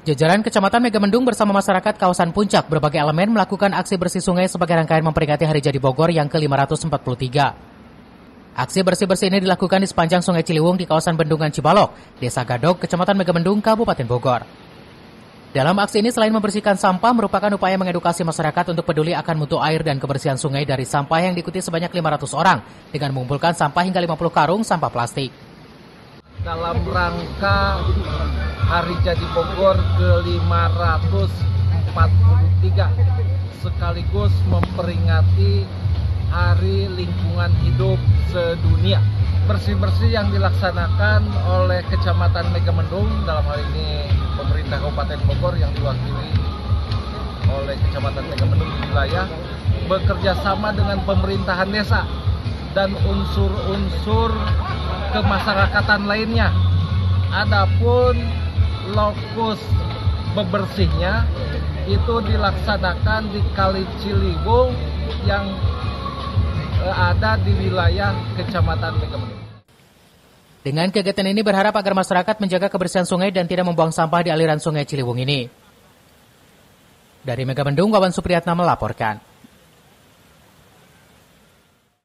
Jajaran Kecamatan Megamendung bersama masyarakat kawasan Puncak berbagai elemen melakukan aksi bersih sungai sebagai rangkaian memperingati Hari Jadi Bogor yang ke-543. Aksi bersih-bersih ini dilakukan di sepanjang Sungai Ciliwung di kawasan Bendungan Cibalok, Desa Gadog, Kecamatan Megamendung, Kabupaten Bogor. Dalam aksi ini selain membersihkan sampah merupakan upaya mengedukasi masyarakat untuk peduli akan mutu air dan kebersihan sungai dari sampah yang diikuti sebanyak 500 orang dengan mengumpulkan sampah hingga 50 karung sampah plastik. Dalam rangka Hari Jadi Bogor ke-543 sekaligus memperingati Hari Lingkungan Hidup Sedunia. Bersih-bersih yang dilaksanakan oleh Kecamatan Megamendung, dalam hal ini pemerintah Kabupaten Bogor yang diwakili oleh Kecamatan Megamendung di wilayah, bekerja sama dengan pemerintahan desa dan unsur-unsur kemasyarakatan lainnya. Adapun lokus bebersihnya itu dilaksanakan di Kali Ciliwung yang ada di wilayah Kecamatan Megamendung. Dengan kegiatan ini berharap agar masyarakat menjaga kebersihan sungai dan tidak membuang sampah di aliran Sungai Ciliwung ini. Dari Megamendung, Wawan Supriyatna melaporkan.